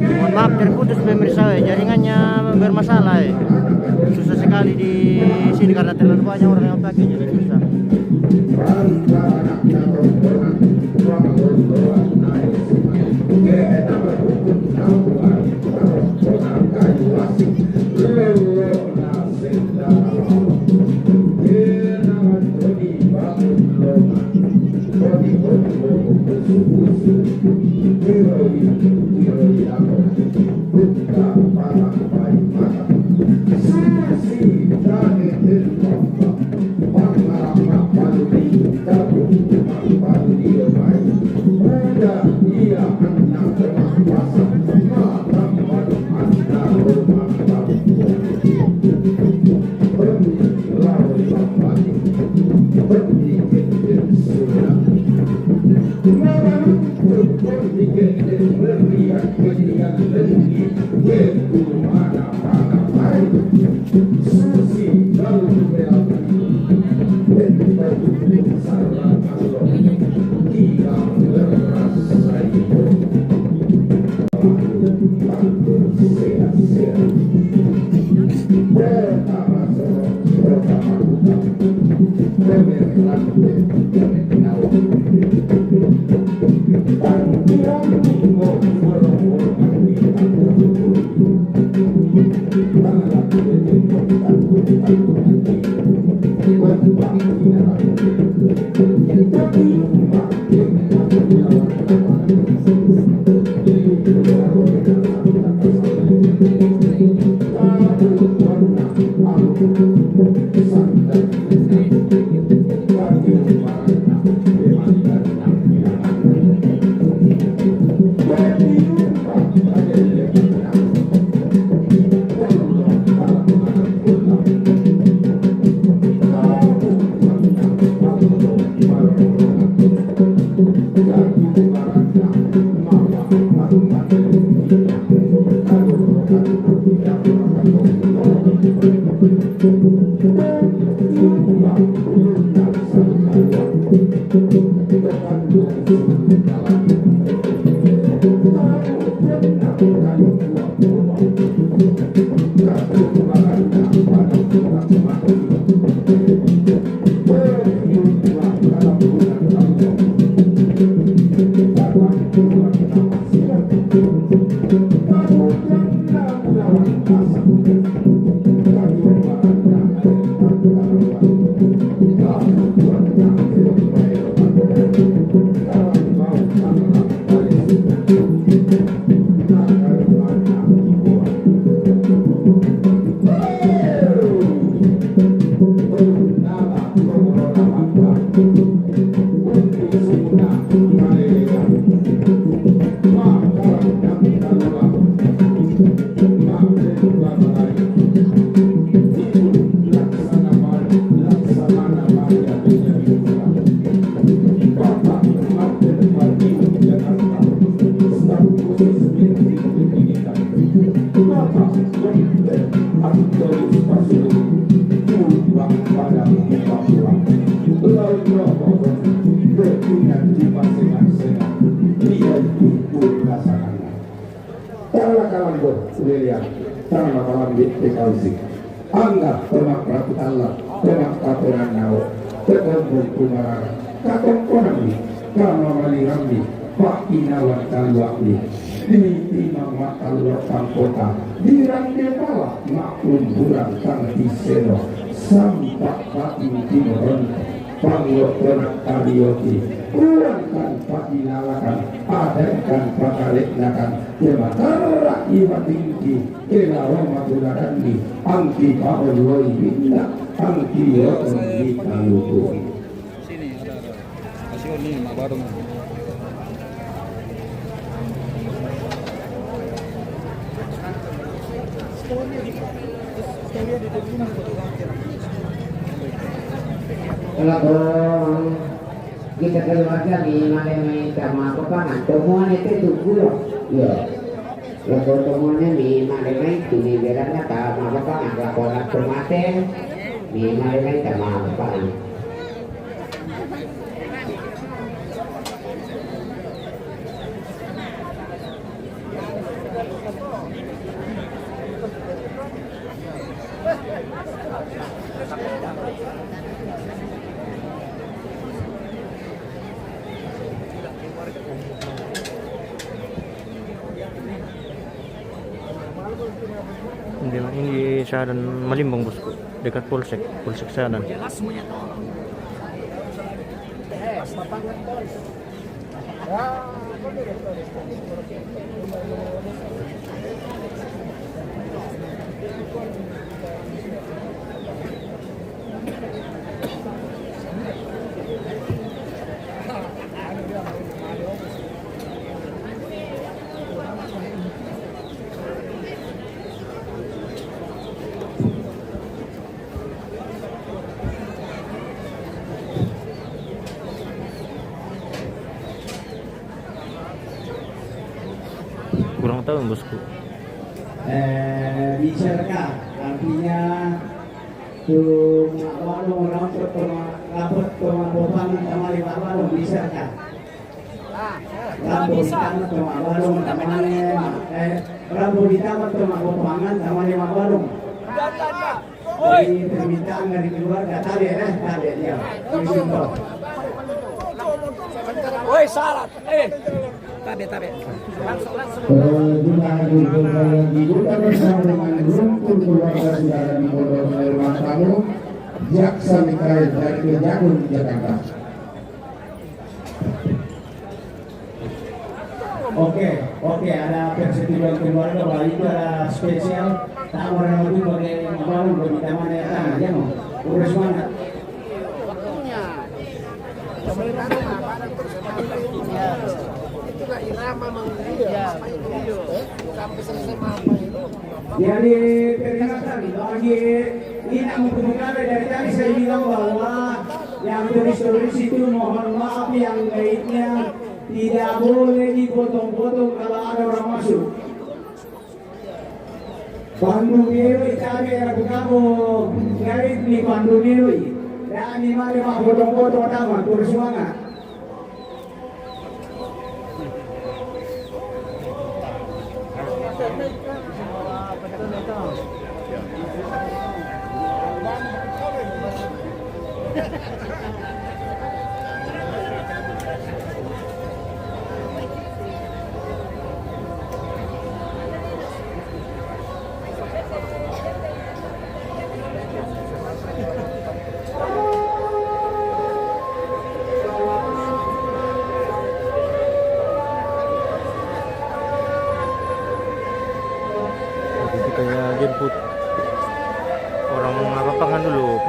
Mohon maaf terputus pemirsa, jaringannya bermasalah. Susah sekali di sini karena terlalu banyak orang yang pakai, jadi susah. Anggap temak ratu Allah, temak katoran nao, tekombong kumara, katong konami, kamamali rambi, pakinawan kalwakli, di mama kalwa pangkota, di rande pala, maklum burang tang diseno, sampak pating timoron, Pangyotonak karyoki kurangkan pakinalakan adarkan pakaleknakan kematara iwa tinggi kena romadunarandi angki paoloi binda angki yoton di kaluku Sini ada kasih ini mak baru. Kalau kita keluarga di Maleme sama pepangan temuan itu dulu ya kalau temuannya di Maleme itu di belakangnya sama pepangan laporan kematian di Maleme sama pepangan. Ini Sahadan Malimbang bosku, dekat Polsek Sahadan. Kurang tahu bosku. Bicarakan artinya tuh warung rapot pemaboban sama lima warung bicarakan. Rambu ditambah sama warung namanya rambu ditambah sama potongan sama lima warung. Jadi permintaan dari keluarga tadi dia. Contoh. Woi syarat. Tabe. Jumlah yang dibuka bersama dengan rumpun keluarga saudara di Pondok Rumah Tamu Jaksa Mikael dari Kejagung Jakarta. Oke, ada persetujuan keluarga bahwa itu ada spesial tamu orang itu pakai malam bagi taman ya aja mau urus mana? Jadi peringatan bagi ini membuka dari tadi saya bilang bahwa yang tulis itu mohon maaf yang baiknya tidak boleh dipotong-potong kalau ada orang masuk. Pandu biru tadi aku kamu garis di pandu biru dan ini mari mak potong-potong nama terus semangat. Jadi kayak jemput orang apa kan dulu.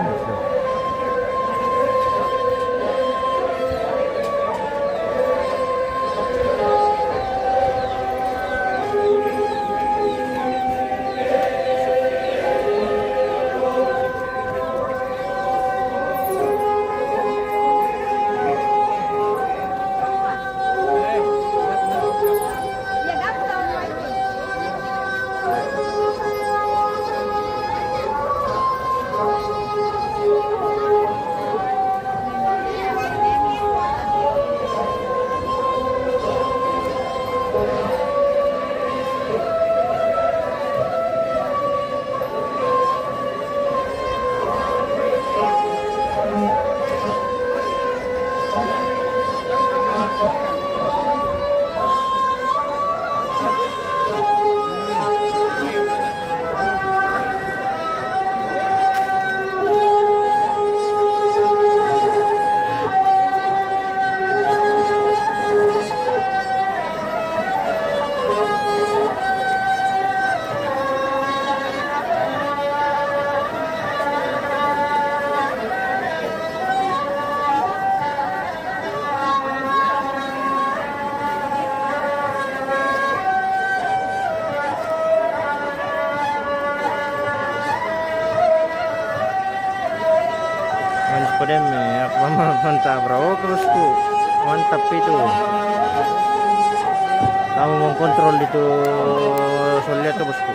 Mantap bro, oh, bosku, mantap itu. Kamu mengkontrol itu sulit tuh bosku.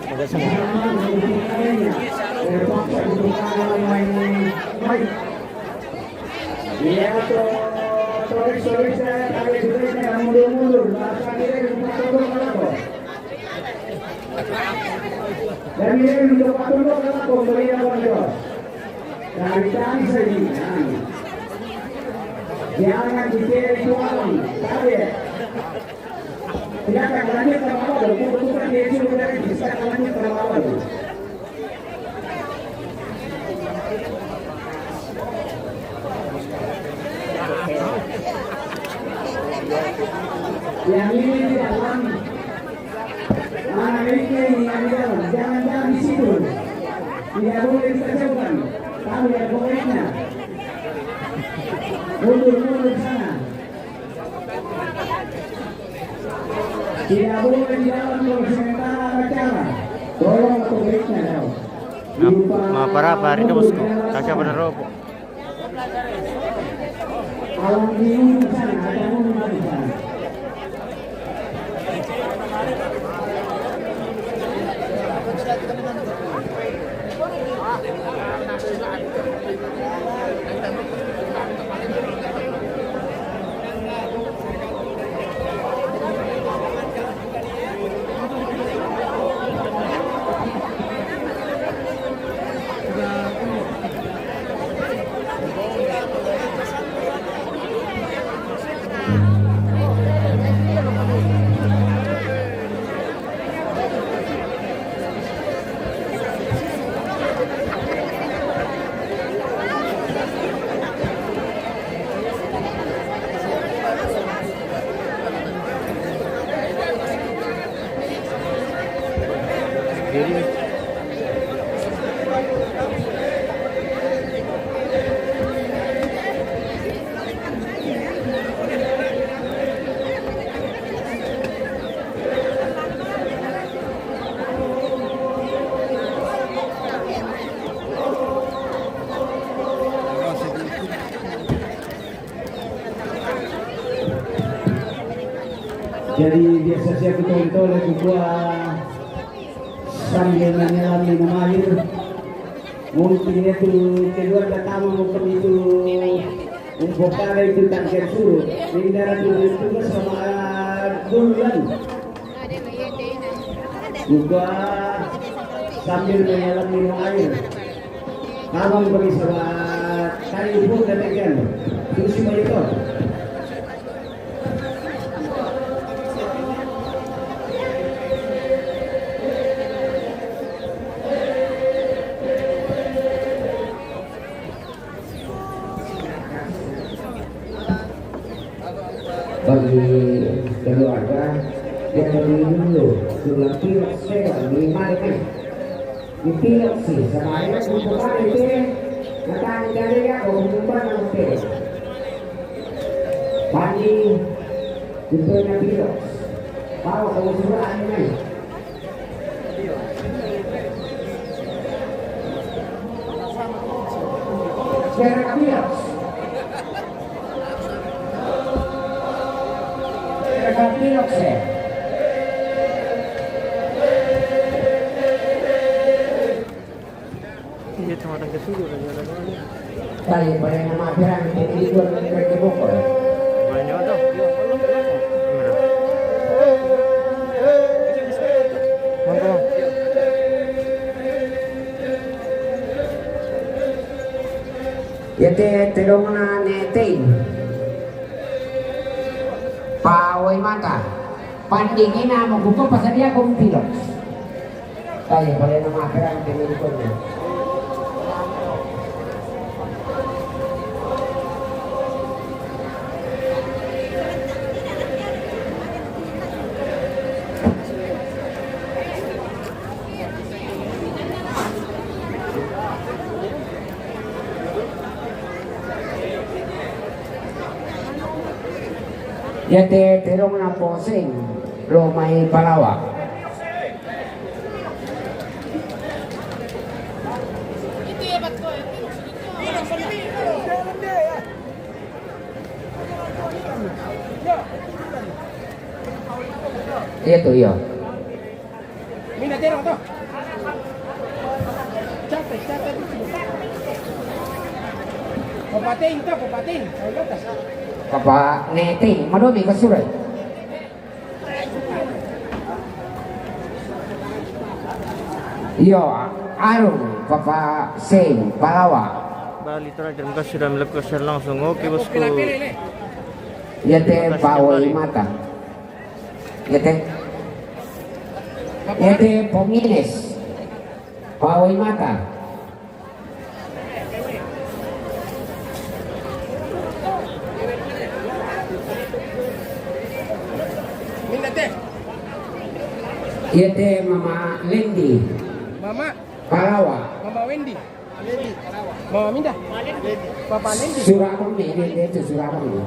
Agak sama. Dan ini untuk patulog na ako, Maria Barrios. Nakitang sa inyo. Jangan dipiritual, sabi. Tidak akan lanjut terlalu, bukan dia sudah bisa lanjut terlalu. Yang ini di dalam, ini yang di dalam, jangan di situ. Tidak boleh dijauhkan, tahu ya pokoknya. Mundur sana. Tidak boleh di dalam kalau sementara acara. Tolong pokoknya tahu. Maparapa rin bosku, kakak bener robo. Alam di sana, ada mundur di sana. Jadi biasa saya betul-betul gua sambil menyelam minum air. Mungkin itu kedua pertama mungkin itu untuk kali itu target suruh. Ini darah itu sama bulan. Juga sambil menyelam minum air. Abang beri sahabat kali pun datangkan. Terus itu. Bagi keluarga yang beli dulu sudah pilot sewa di mana di pilot sih sama ayah kumpulan itu matang dari ya kumpulan nanti pagi itu yang pilot bawa ke usulan ini sekarang pilot pilot sih. Iya cuma ada kesuruh aja ada. Tadi pada nama pirang itu mereka bokor. Banyak tuh. Mantap. Ya terong na netin. Pawai mata. Pandingin na mo kung pasadia kong pilot. Tayo pada nama pirang pinilikonnya. Ya terong na posing Romay Palawak. Itu iya. Minda tero to. Capek, capek. Papating to, papating. Ayo tas. Papa neting, madumi kasuray. Iya, Arun, Papa Sing, Palawa. Bali terakhir, terima kasih sudah melakukan share langsung. Oke bosku. Pilih-pilih nih. Yete Pawai Mata. Yete. Yete Pomines. Pawai Mata. Minda teh. Yete Mama Lendi. Mama, Palawa. Mama Wendy. Mama Minda. Papa Lendi. Surakami, itu Surakami.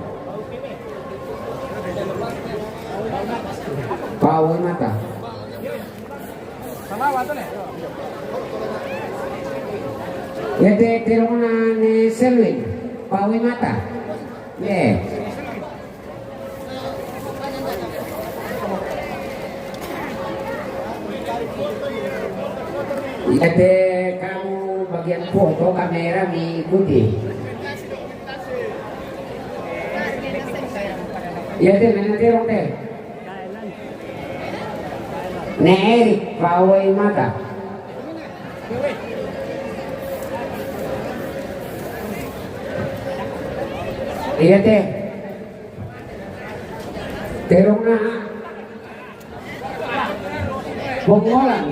Pawai Mata. Sama wato nih. Yete Terona ne Selwin. Pawai Mata. Yeah. Yete kamu bagian foto kamera mengikuti. Yete mana terong teh? Ne Erik Pawai Mata. Yete terong na Bongolan.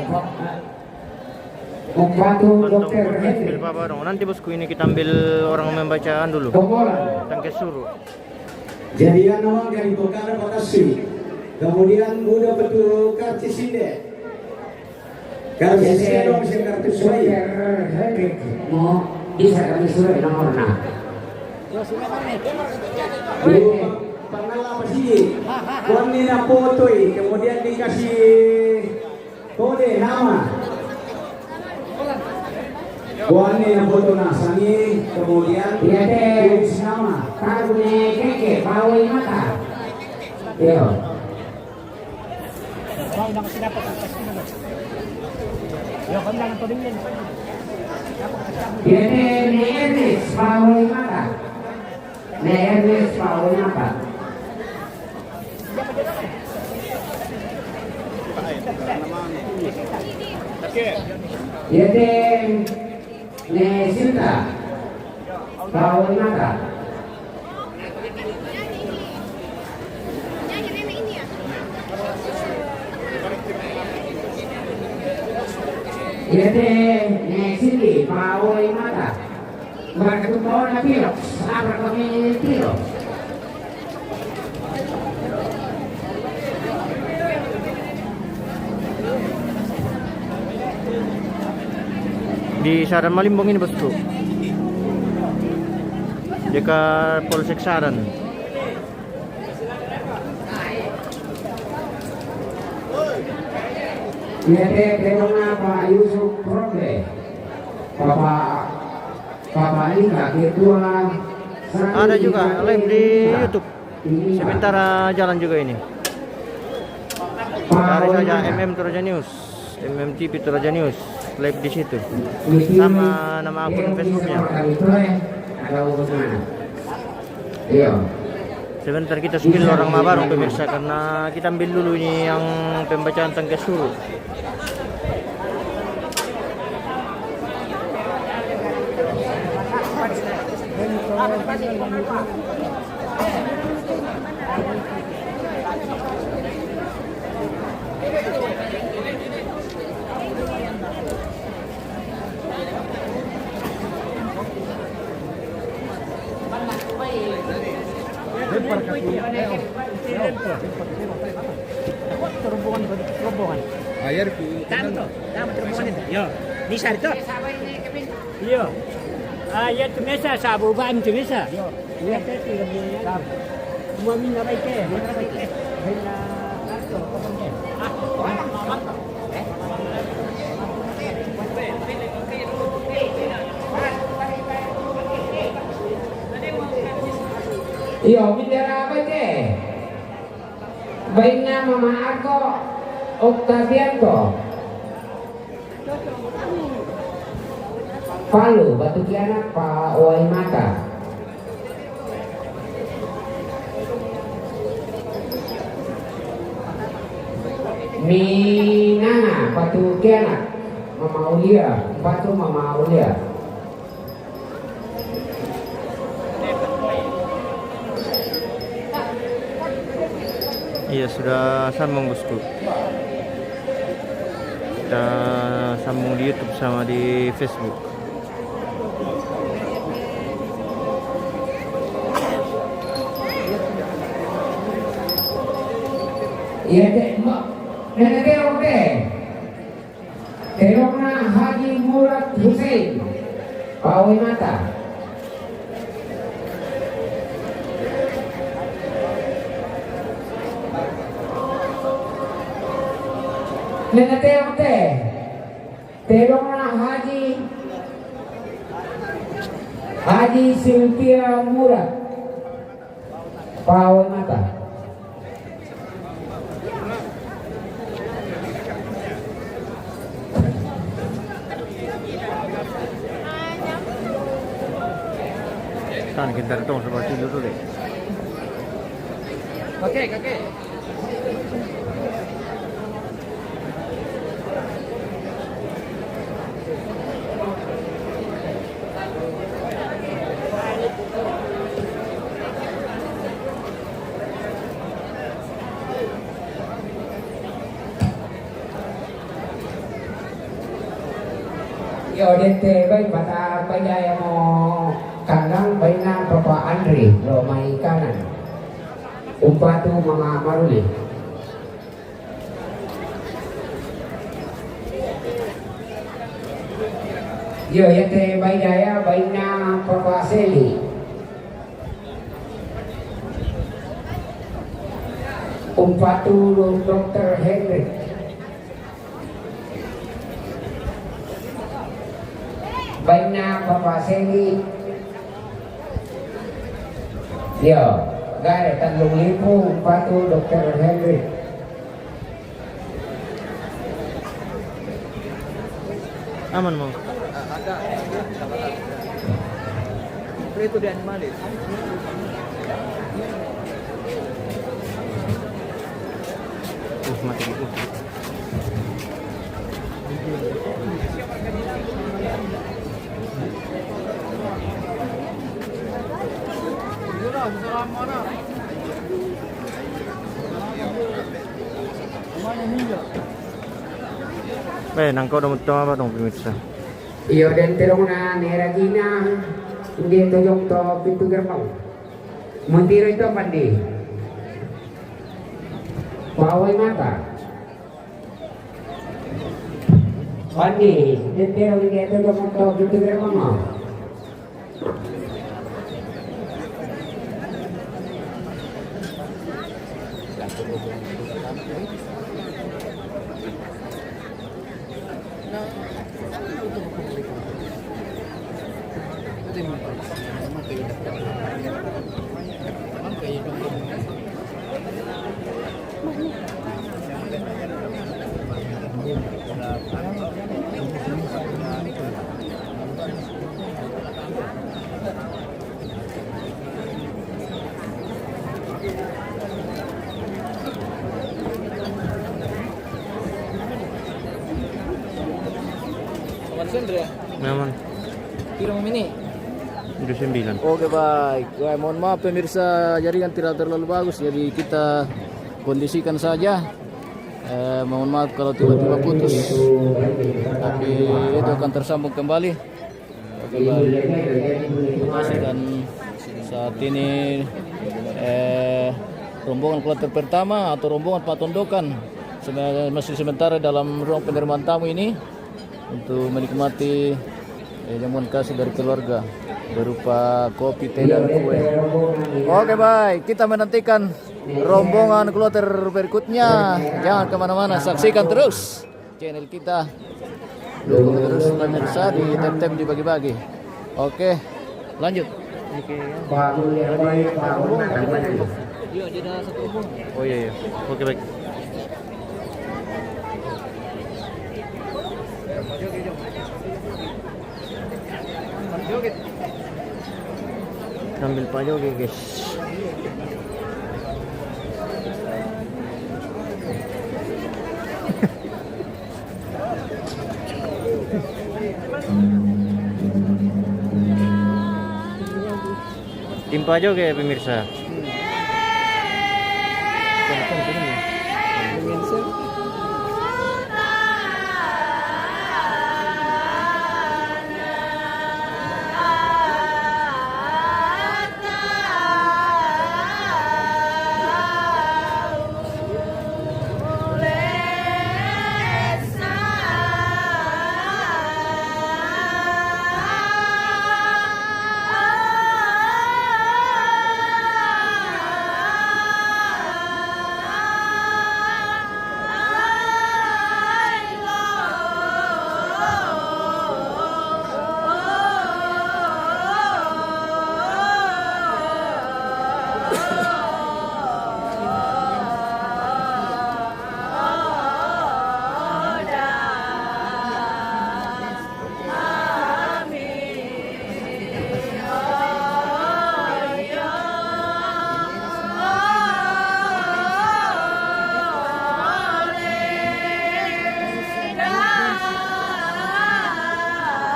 Membantu dokter Ambil Pak Barong. Nanti bosku ini kita ambil orang membacaan dulu. Bongolan. Tangke suruh. Jadian awal dari Bokara Bekasi, kemudian muda betul kartu sinde. Kartu sinde dong bisa kartu Suraya. Mau bisa kami suruh nomornya. Dulu pernah apa sih? Kami na foto kemudian dikasih kode nama. Kami na foto nasani kemudian Iya deh. tulis nama. Karune keke Pawai Mata. Yo. Wow, nang sinapat ang kasi mo. Yo, kami lang to din yan. Iya deh, ne Ernest Pawai Mata. Ne Ernest Pawai Mata. Iya deh, ne Sinta Pawai Mata. Iya deh, ne Cindy Pawai Mata. Berketemu na pilok, apa kami pilok? Di Saran Malimbong ini bosku. Dekat Polsek Saran. Iya deh, terima Pak Yusuf Probe. Papa Ika ketua. Ada juga live di YouTube. Sementara jalan juga ini. Cari saja MM Toraja News, MMTV Toraja News, live di situ. Sama nama akun Facebooknya. Ada urus mana? Iya. Sebentar kita skill orang Mabarong pemirsa karena kita ambil dulu ini yang pembacaan tangke suruh. Rombongan. Ayer ku. Tanto, tama rombongan itu. Yo, ni sar to. Yo. Ya tu mesa sabu ban tu mesa. Yo. Ya tu lebih. Semua mina baik ke. Mina baik ke. Bila kartu apa ke? Iya, bendera apa teh? Baiknya Mama Arko Oktavianto Palu Batu Kianak Pak Waimata Minanga Batu Kianak Mama Ulia Batu Mama Ulia. Iya, sudah sambung bosku. Kita sambung di YouTube sama di Facebook. Iya deh, nenek terong deh. Terongna Haji Murad Hussein Pawe Mata. Nenek terong deh. Terongna Haji Sylvia Murad Pawe Mata. Kan kita dong seperti dulu deh. Kakek, kakek. Yo dente baik pada pajaya mo kandang baina Papa Andri lo mai kanan umpatu Mama Maruli. Yo yente pajaya baina Papa Seli umpatu Dr. Hendrik. Baiknya Bapak Seli yo gare Tanjung Lipu Patu Dr. Henry Aman mau. Itu di animalis. Mati gitu. Nangkau dong apa dong pemirsa. iyo dan terong na neragina hindi tuyong to pintu gerbang muntiro ito pandi Pawai Mata pandi dan terong hindi tuyong to pintu gerbang mo. Memang Pirang ini. 29. Oke baik. Wah, mohon maaf pemirsa, jaringan tidak terlalu bagus, jadi kita kondisikan saja. Mohon maaf kalau tiba-tiba putus, tapi itu akan tersambung kembali. Oke baik. Terima kasih. Dan saat ini rombongan kloter pertama atau rombongan patondokan masih sementara dalam ruang penerimaan tamu ini untuk menikmati jamuan kasih dari keluarga berupa kopi, teh, dan kue. Oke baik, kita menantikan rombongan kloter berikutnya. Jangan kemana-mana, saksikan terus channel kita. Dukung terus pemirsa di tap-tap dibagi-bagi. Oke, lanjut. Pak Mulia, Pak Mulia, Iya, dia ada satu umum. Oh iya iya. Oke baik. Sambil Pak Jogi guys. Tim Pak Jogi pemirsa.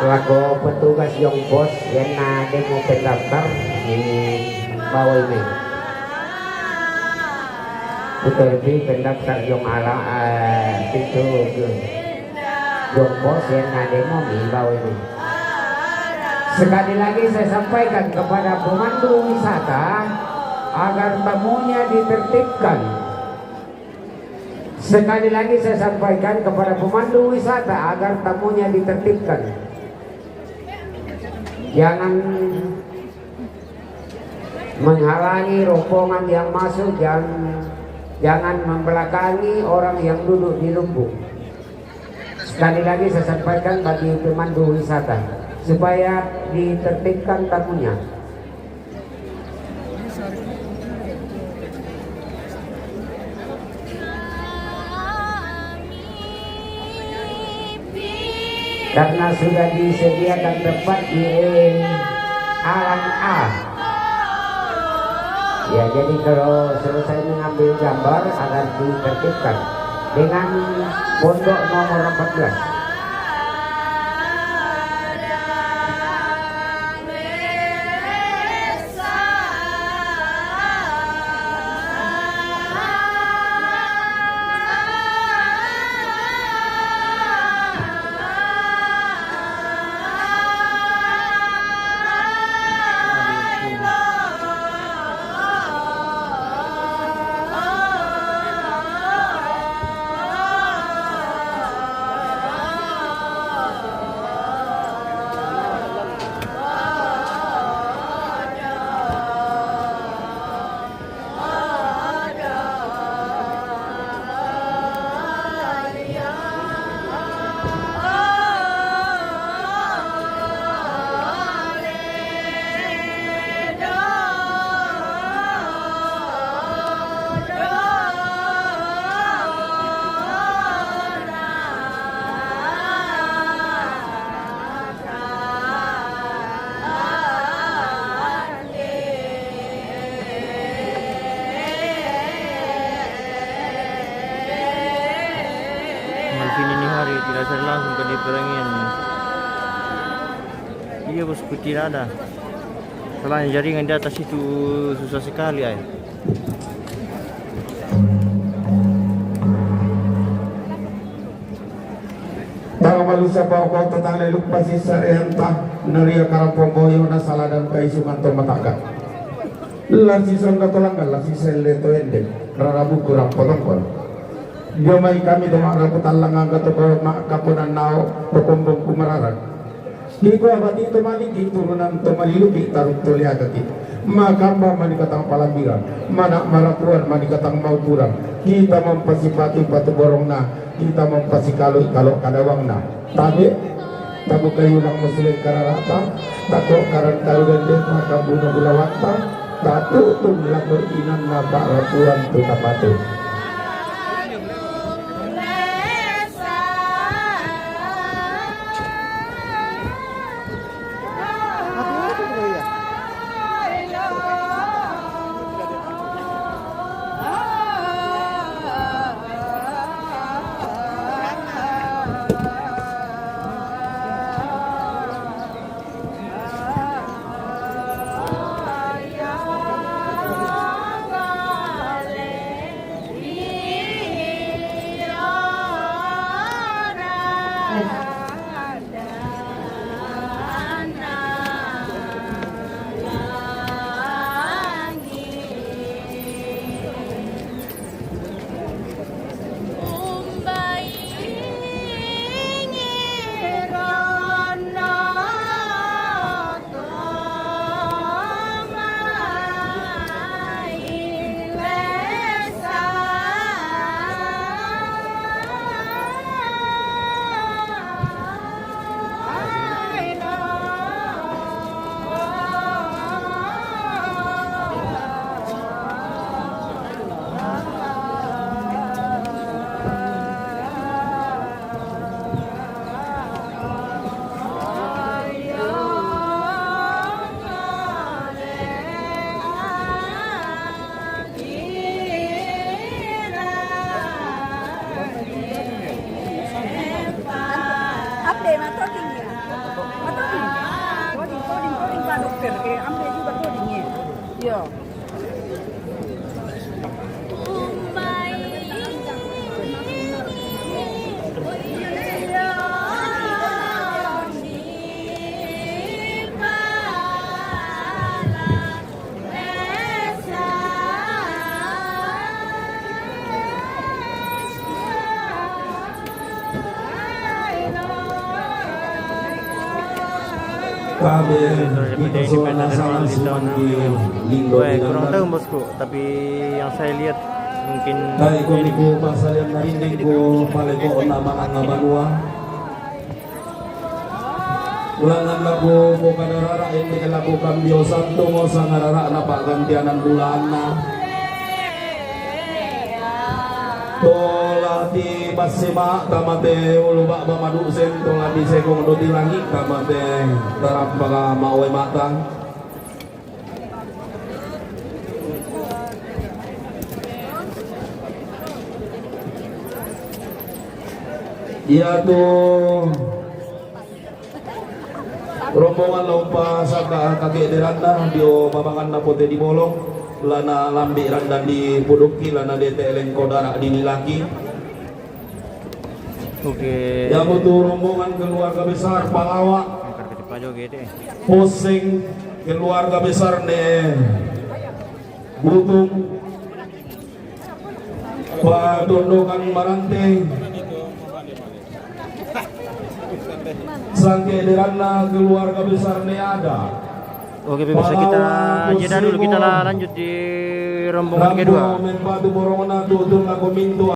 Lagu petugas yang bos yang demo pendaftar di bawah ini. Puterbi pendaftar yang ala itu yang bos yang demo di bawah ini. Sekali lagi saya sampaikan kepada pemandu wisata agar tamunya ditertibkan. Sekali lagi saya sampaikan kepada pemandu wisata agar tamunya ditertibkan. Jangan menghalangi rombongan yang masuk, jangan membelakangi orang yang duduk di lumbung. Sekali lagi saya sampaikan bagi pemandu wisata supaya ditertibkan tamunya. Karena sudah disediakan tempat di alam A. Ya, jadi kalau selesai mengambil gambar agar ditertibkan dengan pondok nomor 14. Tidak saya langsung ke diperangin. Iya bos, tidak ada. Soalnya jaringan di atas itu susah sekali ay. Tang malusa pa ko tatang leluk pasi sarenta naria karampong boyo na saladan kay sumanto mataga. Lasi son katolanggal lasi selle to ende rarabu kurang potongkol. Diomay kami dumaraputan lang ang katoko kapunan nao pakumbong kumararan. Di ko abati tumaligi turunan tumalilugi taruk tuliagati. Makamba manikatang palambiran, manak marapuan manikatang mauturan. Kita mampasipati patuborong na, kita mampasikaloy kalok kadawang na. Tabi, tabo kayo lang muslim kararata, tako karan karudan din makabuno gulawanta. Tatutung lakur inan na parapuan tu tapatu. Kami kita soal nasaran semua di linggo kurang tahu bosku, tapi yang saya lihat mungkin dari ko pasal yang narinig ko pala ko nama ang banua. Ulangan lagu ko kanarara hindi ka lagu kambyo santo mo sa ngarara na pagantianan bulan na. Tola di basima kamate uluba bamadusen tola di sekong do di langit kamate tarap baga mauwe matang. Iya tuh rombongan lompa sa kakek diranda dio babangan na pote di bolong lana lambi randan di puduki lana dete eleng kodara di nilaki. Oke. Ya butuh rombongan keluarga besar Palawa Pusing keluarga besar ne Butung Patundukan Marante Sangke Derana keluarga besar ne ada. Oke, bisa kita jeda dulu, kita lanjut di rombongan kedua.